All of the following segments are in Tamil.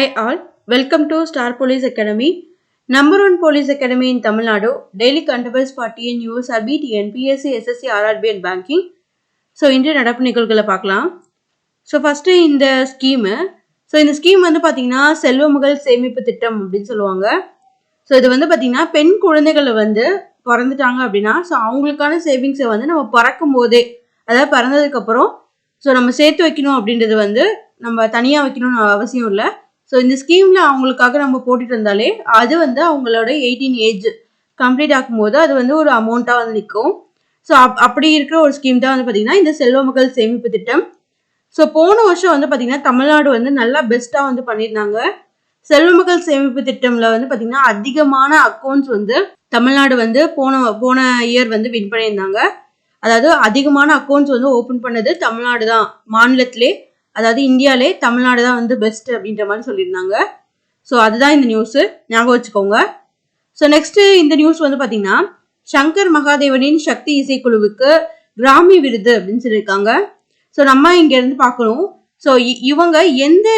Hi all, welcome to Star Police Academy, number one police academy in Tamil Nadu, daily controversies for TNU, SRB, TNPSC, SSC, RRB and banking. So, இன்றைய நடப்பு நிகழ்வுகளை பார்க்கலாம். ஸோ ஃபஸ்ட்டு இந்த ஸ்கீமு இந்த ஸ்கீம் வந்து பார்த்தீங்கன்னா செல்வமகள் சேமிப்பு திட்டம் அப்படின்னு சொல்லுவாங்க. ஸோ இது வந்து பார்த்தீங்கன்னா பெண் குழந்தைகளை வந்து பிறந்துட்டாங்க அப்படின்னா ஸோ அவங்களுக்கான சேவிங்ஸை வந்து நம்ம பிறக்கும் போதே அதாவது பிறந்ததுக்கப்புறம் ஸோ நம்ம சேர்த்து வைக்கணும் அப்படின்றது வந்து நம்ம தனியாக வைக்கணும்னு அவசியம் இல்லை. ஸோ இந்த ஸ்கீமில் அவங்களுக்காக நம்ம போட்டுட்டு இருந்தாலே அது வந்து அவங்களோட 18 ஏஜ் கம்ப்ளீட் ஆகும்போது அது வந்து ஒரு அமௌண்ட்டாக வந்து நிற்கும். ஸோ அப்படி இருக்கிற ஒரு ஸ்கீம் தான் வந்து பார்த்தீங்கன்னா இந்த செல்வமகள் சேமிப்பு திட்டம். ஸோ போன வருஷம் வந்து பார்த்தீங்கன்னா தமிழ்நாடு வந்து நல்லா பெஸ்ட்டாக வந்து பண்ணியிருந்தாங்க. செல்வமகள் சேமிப்பு திட்டம்ல வந்து பார்த்தீங்கன்னா அதிகமான அக்கௌண்ட்ஸ் வந்து தமிழ்நாடு வந்து போன இயர் வந்து வின் பண்ணியிருந்தாங்க. அதாவது அதிகமான அக்கௌண்ட்ஸ் வந்து ஓப்பன் பண்ணது தமிழ்நாடு தான் மாநிலத்திலே, அதாவது இந்தியாவிலே தமிழ்நாடு தான் வந்து பெஸ்ட் அப்படின்ற மாதிரி சொல்லியிருந்தாங்க. ஸோ அதுதான் இந்த நியூஸு, ஞாபகம் வச்சுக்கோங்க. ஸோ நெக்ஸ்ட்டு இந்த நியூஸ் வந்து பார்த்தீங்கன்னா சங்கர் மகாதேவனின் சக்தி இசைக்குழுவுக்கு கிராமி விருது அப்படின்னு சொல்லியிருக்காங்க. ஸோ நம்ம இங்கேருந்து பார்க்கணும். ஸோ இவங்க எந்த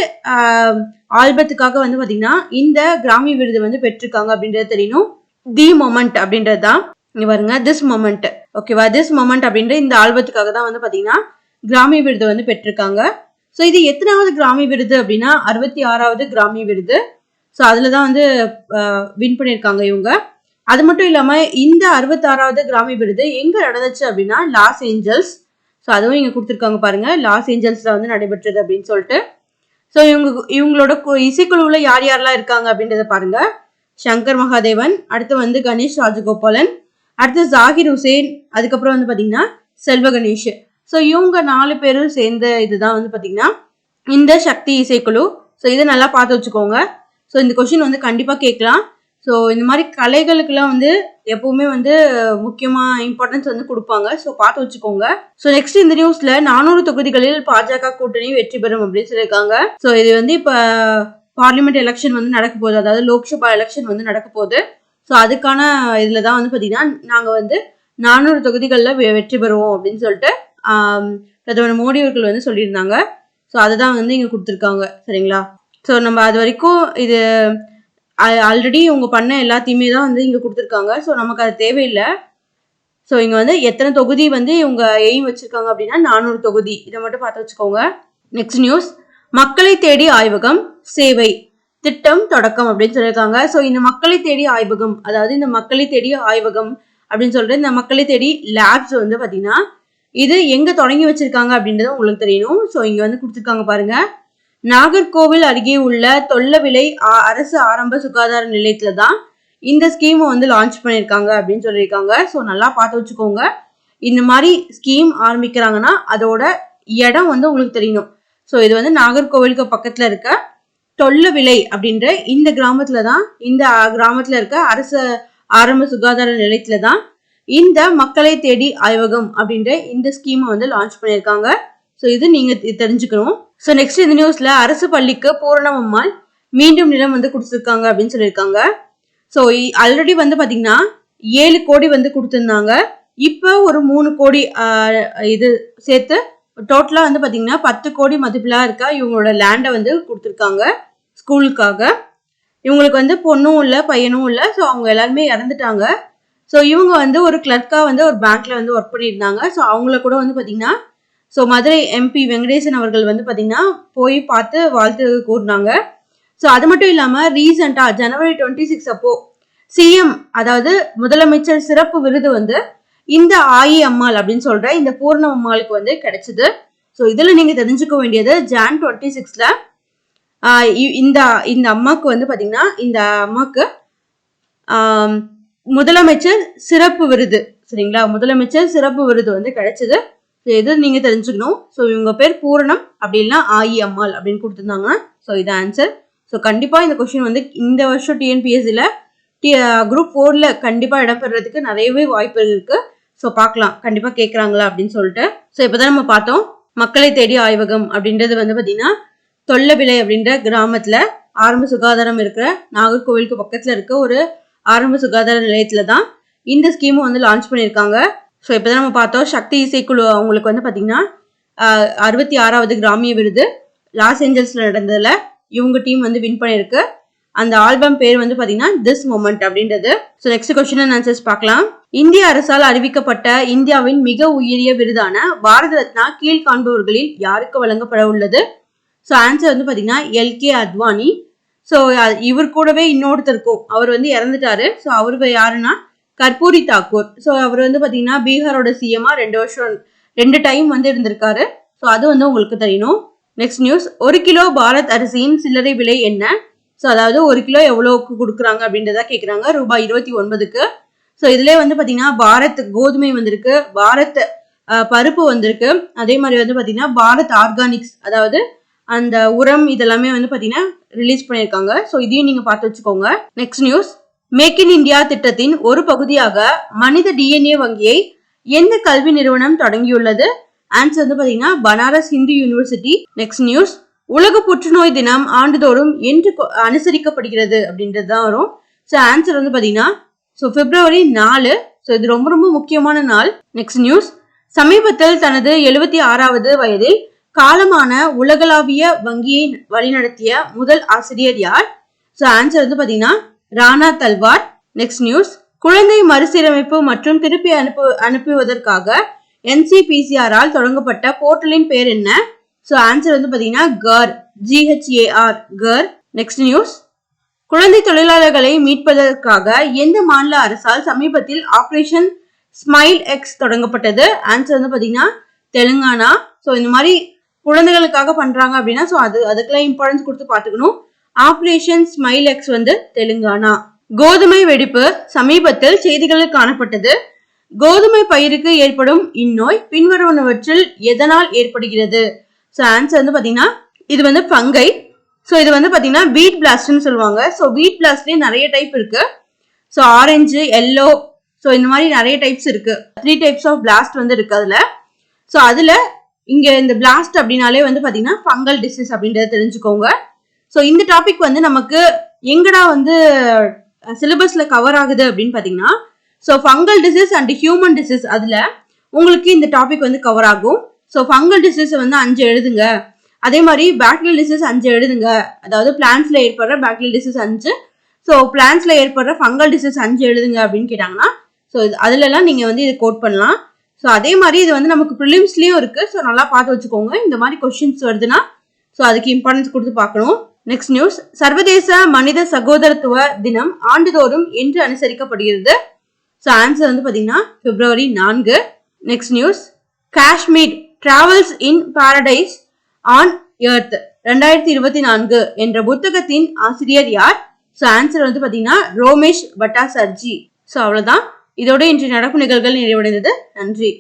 ஆல்பத்துக்காக வந்து பார்த்தீங்கன்னா இந்த கிராமி விருது வந்து பெற்றிருக்காங்க அப்படின்றது தெரியணும். தி மொமெண்ட் அப்படின்றது தான் இங்கே பாருங்க, திஸ் மொமெண்ட், ஓகேவா, திஸ் மொமெண்ட் அப்படின்ற இந்த ஆல்பத்துக்காக தான் வந்து பார்த்தீங்கன்னா கிராமி விருது வந்து பெற்றிருக்காங்க. ஸோ இது எத்தனாவது கிராமி விருது அப்படின்னா 66வது கிராமி விருது. ஸோ அதில் தான் வந்து வின் பண்ணியிருக்காங்க இவங்க. அது மட்டும் இல்லாமல் இந்த 66வது கிராமி விருது எங்கே நடந்துச்சு அப்படின்னா லாஸ் ஏஞ்சல்ஸ். ஸோ அதுவும் இங்கே கொடுத்துருக்காங்க பாருங்க, லாஸ் ஏஞ்சல்ஸில் வந்து நடைபெற்றது அப்படின்னு சொல்லிட்டு. ஸோ இவங்களோட இசைக்குழுவில் யார் யாரெல்லாம் இருக்காங்க அப்படின்றத பாருங்க. சங்கர் மகாதேவன், அடுத்து வந்து கணேஷ் ராஜகோபாலன், அடுத்து ஜாகிர் ஹுசேன், அதுக்கப்புறம் வந்து பார்த்தீங்கன்னா செல்வ கணேஷ். ஸோ இவங்க 4 பேரும் சேர்ந்த இதுதான் வந்து பார்த்தீங்கன்னா இந்த சக்தி இசைக்குழு. ஸோ இதை நல்லா பார்த்து வச்சுக்கோங்க. ஸோ இந்த கொஸ்டின் வந்து கண்டிப்பாக கேட்கலாம். ஸோ இந்த மாதிரி கலைகளுக்கெல்லாம் வந்து எப்பவுமே வந்து முக்கியமாக இம்பார்ட்டன்ஸ் வந்து கொடுப்பாங்க. ஸோ பார்த்து வச்சுக்கோங்க. ஸோ நெக்ஸ்ட் இந்த நியூஸில் 400 தொகுதிகளில் பாஜக கூட்டணி வெற்றி பெறும் அப்படின்னு சொல்லியிருக்காங்க. ஸோ இது வந்து இப்போ பார்லிமெண்ட் எலெக்ஷன் வந்து நடக்க போகுது, அதாவது லோக்சபா எலெக்ஷன் வந்து நடக்க போகுது. ஸோ அதுக்கான இதில் தான் வந்து பார்த்தீங்கன்னா நாங்கள் வந்து 400 தொகுதிகளில் வெற்றி பெறுவோம் அப்படின்னு சொல்லிட்டு பிரதமர் மோடி அவர்கள் வந்து சொல்லியிருந்தாங்க. ஸோ அதுதான் வந்து இங்கே கொடுத்துருக்காங்க, சரிங்களா. ஸோ நம்ம அது வரைக்கும் இது ஆல்ரெடி இவங்க பண்ண எல்லாத்தையுமே தான் வந்து இங்கே கொடுத்துருக்காங்க. ஸோ நமக்கு அது தேவையில்லை. ஸோ இங்கே வந்து எத்தனை தொகுதி வந்து இவங்க எய்ம் வச்சுருக்காங்க அப்படின்னா 400 தொகுதி, இதை மட்டும் பார்த்து வச்சுக்கோங்க. நெக்ஸ்ட் நியூஸ், மக்களை தேடி ஆய்வகம் சேவை திட்டம் தொடக்கம் அப்படின்னு சொல்லியிருக்காங்க. ஸோ இந்த மக்களை தேடி ஆய்வகம், அதாவது இந்த மக்களை தேடி ஆய்வகம் அப்படின்னு சொல்லிட்டு இந்த மக்களை தேடி லேப்ஸ் வந்து பார்த்தீங்கன்னா இது எங்கே தொடங்கி வச்சிருக்காங்க அப்படின்றது உங்களுக்கு தெரியணும். ஸோ இங்கே வந்து கொடுத்துருக்காங்க பாருங்க, நாகர்கோவில் அருகே உள்ள தொல்லவிலை அரசு ஆரம்ப சுகாதார நிலையத்துல தான் இந்த ஸ்கீமை வந்து லான்ச் பண்ணியிருக்காங்க அப்படின்னு சொல்லியிருக்காங்க. ஸோ நல்லா பார்த்து வச்சுக்கோங்க. இந்த மாதிரி ஸ்கீம் ஆரம்பிக்கிறாங்கன்னா அதோட இடம் வந்து உங்களுக்கு தெரியணும். ஸோ இது வந்து நாகர்கோவிலுக்கு பக்கத்தில் இருக்க தொல்லவிலை அப்படின்ற இந்த கிராமத்துல தான், இந்த கிராமத்துல இருக்க அரசு ஆரம்ப சுகாதார நிலையத்துல தான் இந்த மக்களை தேடி ஆய்வகம் அப்படின்ற இந்த ஸ்கீமை வந்து லான்ச் பண்ணியிருக்காங்க. ஸோ இது நீங்க தெரிஞ்சுக்கணும். ஸோ நெக்ஸ்ட் இந்த நியூஸ்ல அரசு பள்ளிக்கு பூரணம் அம்மாள் மீண்டும் நிலம் வந்து கொடுத்துருக்காங்க அப்படின்னு சொல்லியிருக்காங்க. ஸோ ஆல்ரெடி வந்து பாத்தீங்கன்னா 7 கோடி வந்து கொடுத்துருந்தாங்க. இப்போ ஒரு 3 கோடி இது சேர்த்து டோட்டலா வந்து பாத்தீங்கன்னா 10 கோடி மதிப்பிலா இருக்க இவங்களோட லேண்டை வந்து கொடுத்துருக்காங்க ஸ்கூலுக்காக. இவங்களுக்கு வந்து பொண்ணும் இல்லை பையனும் இல்லை. ஸோ அவங்க எல்லாருமே இறந்துட்டாங்க. ஸோ இவங்க வந்து ஒரு கிளர்க்கா வந்து ஒரு பேங்க்ல வந்து ஒர்க் பண்ணியிருந்தாங்க. ஸோ அவங்கள கூட வந்து பாத்தீங்கன்னா ஸோ மதுரை எம்பி வெங்கடேசன் அவர்கள் வந்து பாத்தீங்கன்னா போய் பார்த்து வாழ்த்து கூறினாங்க. ஸோ அது மட்டும் இல்லாமல் ரீசெண்டாக ஜனவரி 26 அப்போ சிஎம், அதாவது முதலமைச்சர் சிறப்பு விருது வந்து இந்த ஆயி அம்மாள் அப்படின்னு சொல்ற இந்த பூர்ணம் அம்மாளுக்கு வந்து கிடைச்சது. ஸோ இதில் நீங்கள் தெரிஞ்சுக்க வேண்டியது ஜான் 26ல இந்த அம்மாவுக்கு வந்து பார்த்தீங்கன்னா இந்த அம்மாவுக்கு முதலமைச்சர் சிறப்பு விருது, சரிங்களா, முதலமைச்சர் சிறப்பு விருது வந்து கிடைச்சது. ஸோ இது நீங்கள் தெரிஞ்சுக்கணும். ஸோ இவங்க பேர் பூரணம் அப்படி இல்லைன்னா ஆயி அம்மாள் அப்படின்னு கொடுத்துருந்தாங்க. ஸோ இது ஆன்சர். ஸோ கண்டிப்பாக இந்த கொஸ்டின் வந்து இந்த வருஷம் டிஎன்பிஎஸ்சியில் குரூப் 4ல கண்டிப்பாக இடம்பெறதுக்கு நிறையவே வாய்ப்பு இருக்கு. ஸோ பார்க்கலாம் கண்டிப்பாக கேட்குறாங்களா அப்படின்னு சொல்லிட்டு. ஸோ இப்போதான் நம்ம பார்த்தோம் மக்களை தேடி ஆய்வகம் அப்படின்றது வந்து பார்த்தீங்கன்னா தொல்லவிலை அப்படின்ற கிராமத்தில் ஆரம்ப சுகாதாரம் இருக்கிற நாகர்கோவிலுக்கு பக்கத்தில் இருக்க ஒரு ஆரம்ப சுகாதார நிலையத்துல தான் இந்த ஸ்கீமை வந்து லான்ச் பண்ணியிருக்காங்க. ஸோ இப்போதான் நம்ம பார்த்தோம் சக்தி இசைக்குழு அவங்களுக்கு வந்து பார்த்தீங்கன்னா 66வது கிராமிய விருது லாஸ் ஏஞ்சல்ஸ்ல நடந்ததுல இவங்க டீம் வந்து வின் பண்ணிருக்கு. அந்த ஆல்பம் பேர் வந்து பாத்தீங்கன்னா திஸ் மொமெண்ட் அப்படின்றது. So next question and answers பார்க்கலாம். இந்திய அரசால் அறிவிக்கப்பட்ட இந்தியாவின் மிக உயரிய விருதான பாரத ரத்னா கீழ்காண்பவர்களில் யாருக்கு வழங்கப்பட உள்ளது? ஸோ ஆன்சர் வந்து பாத்தீங்கன்னா எல்கே அத்வானி. ஸோ இவர் கூடவே இன்னொருத்தருக்கும் அவர் வந்து இறந்துட்டாரு. ஸோ அவரு யாருன்னா கர்பூரி தாக்கூர். ஸோ அவர் வந்து பாத்தீங்கன்னா பீகாரோட சிஎம்மா 2 வருஷம் 2 டைம் வந்து இருந்திருக்காரு. ஸோ அது வந்து உங்களுக்கு தெரியணும். நெக்ஸ்ட் நியூஸ், 1 கிலோ பாரத் அரிசியின் சில்லறை விலை என்ன? ஸோ அதாவது 1 கிலோ எவ்வளோக்கு கொடுக்குறாங்க அப்படின்றத கேட்குறாங்க. ரூபாய் 29க்கு. ஸோ இதுலேயே வந்து பார்த்தீங்கன்னா பாரத் கோதுமை வந்திருக்கு, பாரத் பருப்பு வந்திருக்கு, அதே மாதிரி வந்து பார்த்தீங்கன்னா பாரத் ஆர்கானிக்ஸ், அதாவது அந்த உரம் இதெல்லாமே வந்து பார்த்தீங்கன்னா ரிலீஸ் பண்ணியிருக்காங்க. ஸோ இதையும் நீங்கள் பார்த்து வச்சுக்கோங்க. Next news, make in India திட்டத்தின் ஒரு பகுதியாக மனித டிஎன்ஏ வங்கியை எந்த கல்வி நிறுவனம் தொடங்கியுள்ளது? ஆன்சர் வந்து பார்த்தீங்கன்னா Banaras Hindu university. Next news, உலக புற்றுநோய் தினம் ஆண்டுதோறும் என்று அனுசரிக்கப்படுகிறது அப்படின்றது தான் வரும். ஸோ ஆன்சர் வந்து பார்த்தீங்கன்னா பிப்ரவரி 4. ஸோ இது ரொம்ப ரொம்ப முக்கியமான நாள். நெக்ஸ்ட் நியூஸ், சமீபத்தில் தனது 76வது வயதில் காலமான உலகளாவிய வங்கியை வழிநடத்திய முதல் ஆசிரியர் யார்? ஸோ ஆன்சர் வந்து பார்த்தீங்கன்னா ராணா தல்வார். நெக்ஸ்ட் நியூஸ், குழந்தை மறுசீரமைப்பு மற்றும் திருப்பி அனுப்புவதற்காக NCPCR-ஆல் தொடங்கப்பட்ட போர்ட்டலின் பேர் என்ன? ஸோ ஆன்சர் வந்து பார்த்தீங்கன்னா GAR, GHAR. நெக்ஸ்ட் நியூஸ், குழந்தை தொழிலாளர்களை மீட்பதற்காக எந்த மாநில அரசால் சமீபத்தில் ஆபரேஷன் ஸ்மைல் எக்ஸ் தொடங்கப்பட்டது? ஆன்சர் வந்து பார்த்தீங்கன்னா தெலுங்கானா. ஸோ இந்த மாதிரி குழந்தைகளுக்காக பண்றாங்க அப்படின்னா ஸோ அதுக்கெல்லாம் இம்பார்ட்டன்ஸ் கொடுத்து பார்த்துக்கணும். ஆபரேஷன் ஸ்மைல் எக்ஸ் வந்து தெலுங்கானா. கோதுமை வெடிப்பு சமீபத்தில் செய்திகளில் காணப்பட்டது. கோதுமை பயிருக்கு ஏற்படும் இந்நோய் பின்வருவனவற்றில் எதனால் ஏற்படுகிறது? ஸோ ஆன்சர் வந்து பார்த்தீங்கன்னா இது வந்து ஃபங்கை. ஸோ இது வந்து பார்த்தீங்கன்னா வீட் பிளாஸ்ட்னு சொல்லுவாங்க. ஸோ வீட் பிளாஸ்ட்லேயே நிறைய டைப் இருக்கு. ஸோ ஆரஞ்சு, எல்லோ, ஸோ இந்த மாதிரி நிறைய டைப்ஸ் இருக்கு. 3 டைப்ஸ் ஆஃப் பிளாஸ்ட் வந்து இருக்கு அதுல. ஸோ அதுல இங்க இந்த பிளாஸ்ட் அப்படின்னாலே வந்து பார்த்தீங்கன்னா ஃபங்கல் டிசீஸ் அப்படின்றத தெரிஞ்சுக்கோங்க. ஸோ இந்த டாபிக் வந்து நமக்கு எங்கடா வந்து சிலபஸ்ல கவர் ஆகுது அப்படின்னு பார்த்தீங்கன்னா so fungal disease and human disease அதுல உங்களுக்கு இந்த டாபிக் வந்து கவர் ஆகும். ஸோ ஃபங்கல் டிசீஸ் வந்து 5 எழுதுங்க. அதே மாதிரி பாக்டீரியல் டிசீஸ் 5 எழுதுங்க. அதாவது பிளான்ஸ்ல ஏற்படுற பாக்டீரியல் டிசீஸ் 5. ஸோ பிளான்ஸ்ல ஏற்படுற ஃபங்கல் டிசீஸ் 5 எழுதுங்க அப்படின்னு கேட்டாங்கன்னா ஸோ அதுல எல்லாம் நீங்க வந்து இதை கோட் பண்ணலாம். ஸோ அதே மாதிரி இது வந்து நமக்கு ப்ரிலிம்ஸ்லயும் இருக்கு. ஸோ நல்லா பார்த்து வச்சுக்கோங்க. இந்த மாதிரி கொஸ்டின்ஸ் வருதுன்னா ஸோ அதுக்கு இம்பார்ட்டன்ஸ் கொடுத்து பார்க்கணும். நெக்ஸ்ட் நியூஸ், சர்வதேச மனித சகோதரத்துவ தினம் ஆண்டுதோறும் என்று அனுசரிக்கப்படுகிறது? ஸோ ஆன்சர் வந்து பார்த்தீங்கன்னா பிப்ரவரி 4. Next news, Kashmir travels in Paradise on earth 2024 என்ற புத்தகத்தின் ஆசிரியர் யார்? ஸோ ஆன்சர் வந்து பார்த்தீங்கன்னா ரோமேஷ் பட்டாசர்ஜி. ஸோ அவ்வளோதான். இதோட இன்றைய நடப்பு நிகழ்வுகள் நிறைவடைந்தது. நன்றி.